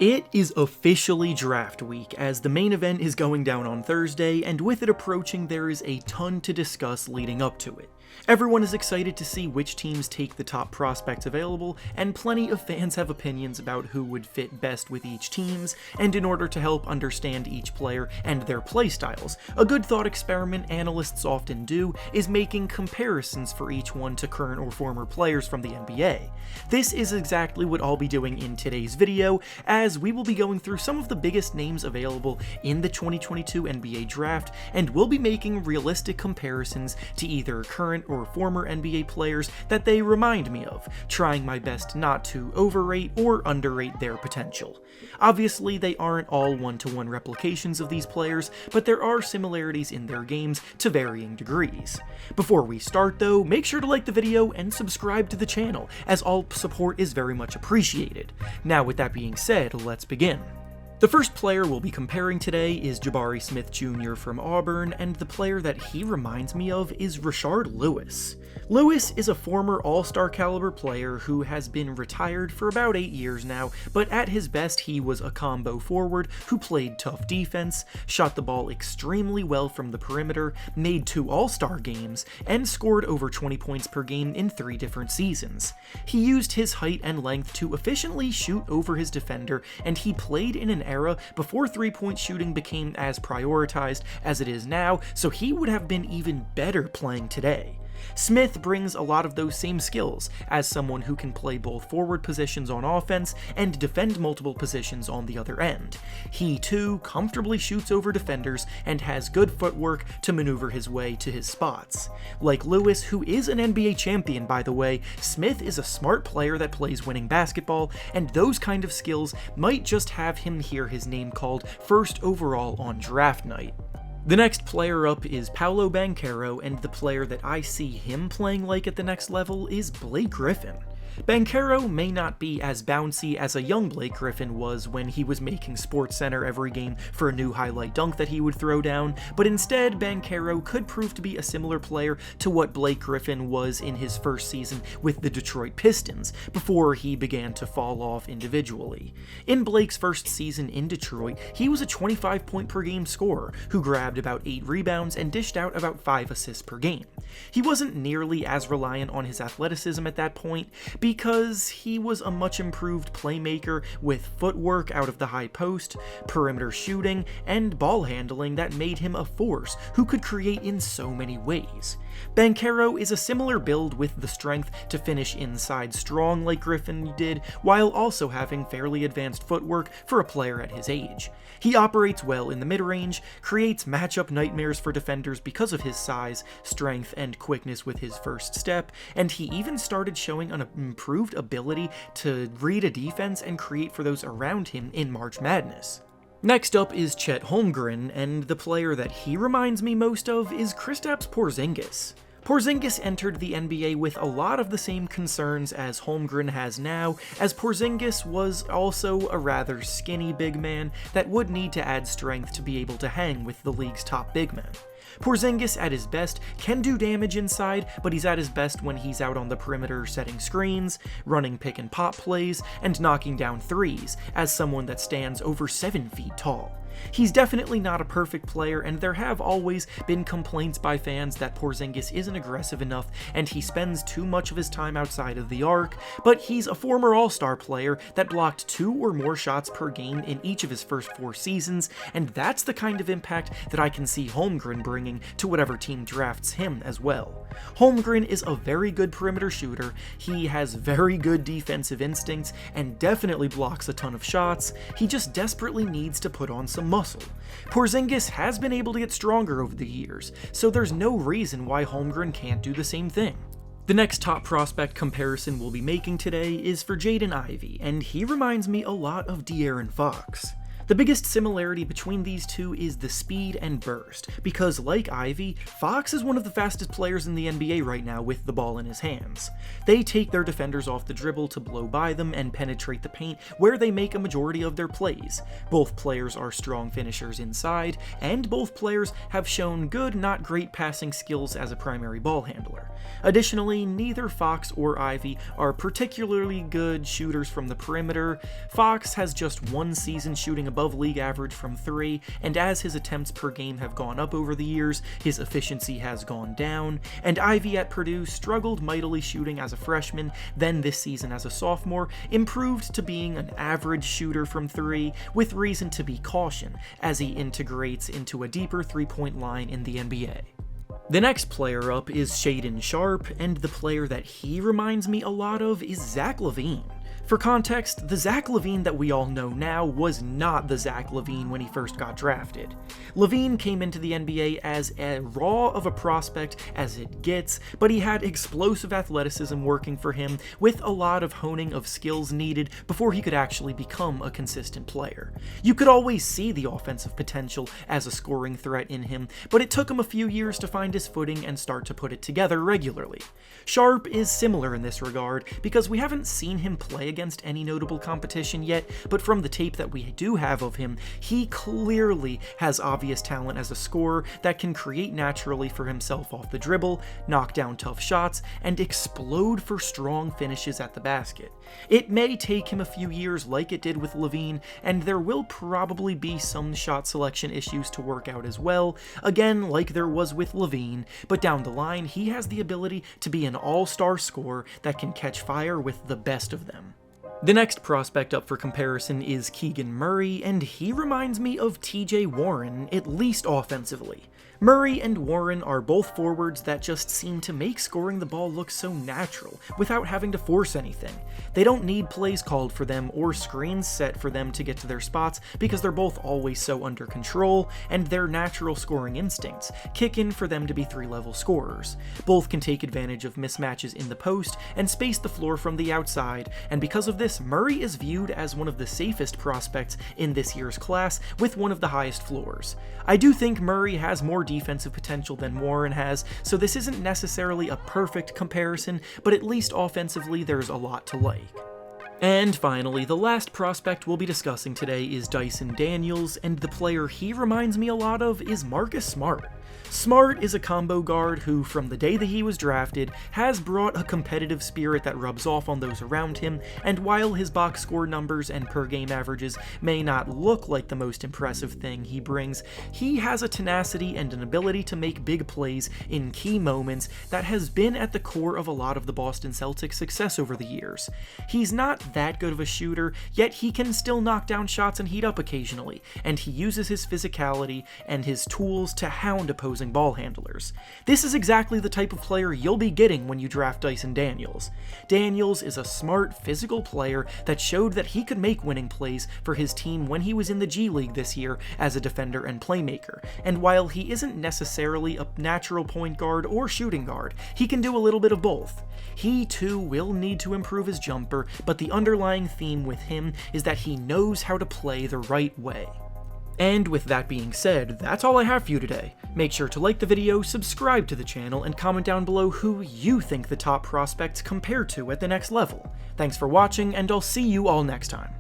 It is officially draft week, as the main event is going down on Thursday, and with it approaching there is a ton to discuss leading up to it. Everyone is excited to see which teams take the top prospects available, and plenty of fans have opinions about who would fit best with each teams, and in order to help understand each player and their playstyles, a good thought experiment analysts often do is making comparisons for each one to current or former players from the NBA. This is exactly what I'll be doing in today's video, as we will be going through some of the biggest names available in the 2022 NBA draft, and we'll be making realistic comparisons to either current or former NBA players that they remind me of, trying my best not to overrate or underrate their potential. Obviously, they aren't all one-to-one replications of these players, but there are similarities in their games to varying degrees. Before we start though, make sure to like the video and subscribe to the channel, as all support is very much appreciated. Now with that being said, let's begin. The first player we'll be comparing today is Jabari Smith Jr. from Auburn, and the player that he reminds me of is Rashard Lewis. Lewis is a former all-star caliber player who has been retired for about 8 years now, but at his best he was a combo forward who played tough defense, shot the ball extremely well from the perimeter, made 2 all-star games, and scored over 20 points per game in 3 different seasons. He used his height and length to efficiently shoot over his defender, and he played in an era before three-point shooting became as prioritized as it is now, so he would have been even better playing today. Smith brings a lot of those same skills, as someone who can play both forward positions on offense and defend multiple positions on the other end. He too comfortably shoots over defenders and has good footwork to maneuver his way to his spots. Like Lewis, who is an NBA champion by the way, Smith is a smart player that plays winning basketball, and those kind of skills might just have him hear his name called first overall on draft night. The next player up is Paolo Banchero, and the player that I see him playing like at the next level is Blake Griffin. Banchero may not be as bouncy as a young Blake Griffin was when he was making SportsCenter every game for a new highlight dunk that he would throw down, but instead Banchero could prove to be a similar player to what Blake Griffin was in his first season with the Detroit Pistons, before he began to fall off individually. In Blake's first season in Detroit, he was a 25-point per game scorer who grabbed about 8 rebounds and dished out about 5 assists per game. He wasn't nearly as reliant on his athleticism at that point, because he was a much improved playmaker with footwork out of the high post, perimeter shooting, and ball handling that made him a force who could create in so many ways. Banchero is a similar build with the strength to finish inside strong like Griffin did, while also having fairly advanced footwork for a player at his age. He operates well in the mid-range, creates matchup nightmares for defenders because of his size, strength, and quickness with his first step, and he even started showing an improved ability to read a defense and create for those around him in March Madness. Next up is Chet Holmgren, and the player that he reminds me most of is Kristaps Porzingis. Porzingis entered the NBA with a lot of the same concerns as Holmgren has now, as Porzingis was also a rather skinny big man that would need to add strength to be able to hang with the league's top big men. Porzingis at his best can do damage inside, but he's at his best when he's out on the perimeter setting screens, running pick and pop plays, and knocking down threes as someone that stands over 7 feet tall. He's definitely not a perfect player, and there have always been complaints by fans that Porzingis isn't aggressive enough and he spends too much of his time outside of the arc, but he's a former all-star player that blocked 2 or more shots per game in each of his first 4 seasons, and that's the kind of impact that I can see Holmgren bringing to whatever team drafts him as well. Holmgren is a very good perimeter shooter, he has very good defensive instincts, and definitely blocks a ton of shots. He just desperately needs to put on some muscle. Porzingis has been able to get stronger over the years, so there's no reason why Holmgren can't do the same thing. The next top prospect comparison we'll be making today is for Jaden Ivy, and he reminds me a lot of De'Aaron Fox. The biggest similarity between these two is the speed and burst, because like Ivy, Fox is one of the fastest players in the NBA right now with the ball in his hands. They take their defenders off the dribble to blow by them and penetrate the paint, where they make a majority of their plays. Both players are strong finishers inside, and both players have shown good, not great passing skills as a primary ball handler. Additionally, neither Fox or Ivy are particularly good shooters from the perimeter. Fox has just one season shooting above league average from 3, and as his attempts per game have gone up over the years, his efficiency has gone down, and Ivy at Purdue struggled mightily shooting as a freshman, then this season as a sophomore, improved to being an average shooter from 3, with reason to be caution, as he integrates into a deeper three-point line in the NBA. The next player up is Shaden Sharp, and the player that he reminds me a lot of is Zach LaVine. For context, the Zach LaVine that we all know now was not the Zach LaVine when he first got drafted. LaVine came into the NBA as raw of a prospect as it gets, but he had explosive athleticism working for him, with a lot of honing of skills needed before he could actually become a consistent player. You could always see the offensive potential as a scoring threat in him, but it took him a few years to find his footing and start to put it together regularly. Sharp is similar in this regard, because we haven't seen him play against any notable competition yet, but from the tape that we do have of him, he clearly has obvious talent as a scorer that can create naturally for himself off the dribble, knock down tough shots, and explode for strong finishes at the basket. It may take him a few years like it did with LaVine, and there will probably be some shot selection issues to work out as well, again like there was with LaVine, but down the line he has the ability to be an all-star scorer that can catch fire with the best of them. The next prospect up for comparison is Keegan Murray, and he reminds me of TJ Warren, at least offensively. Murray and Warren are both forwards that just seem to make scoring the ball look so natural, without having to force anything. They don't need plays called for them or screens set for them to get to their spots because they're both always so under control, and their natural scoring instincts kick in for them to be 3-level scorers. Both can take advantage of mismatches in the post and space the floor from the outside, and because of this, Murray is viewed as one of the safest prospects in this year's class with one of the highest floors. I do think Murray has more defensive potential than Warren has, so this isn't necessarily a perfect comparison, but at least offensively there's a lot to like. And finally, the last prospect we'll be discussing today is Dyson Daniels, and the player he reminds me a lot of is Marcus Smart. Smart is a combo guard who, from the day that he was drafted, has brought a competitive spirit that rubs off on those around him, and while his box score numbers and per game averages may not look like the most impressive thing he brings, he has a tenacity and an ability to make big plays in key moments that has been at the core of a lot of the Boston Celtics' success over the years. He's not that good of a shooter, yet he can still knock down shots and heat up occasionally, and he uses his physicality and his tools to hound opposing ball handlers. This is exactly the type of player you'll be getting when you draft Dyson Daniels. Daniels is a smart, physical player that showed that he could make winning plays for his team when he was in the G League this year as a defender and playmaker, and while he isn't necessarily a natural point guard or shooting guard, he can do a little bit of both. He too will need to improve his jumper, but the underlying theme with him is that he knows how to play the right way. And with that being said, that's all I have for you today. Make sure to like the video, subscribe to the channel, and comment down below who you think the top prospects compare to at the next level. Thanks for watching, and I'll see you all next time.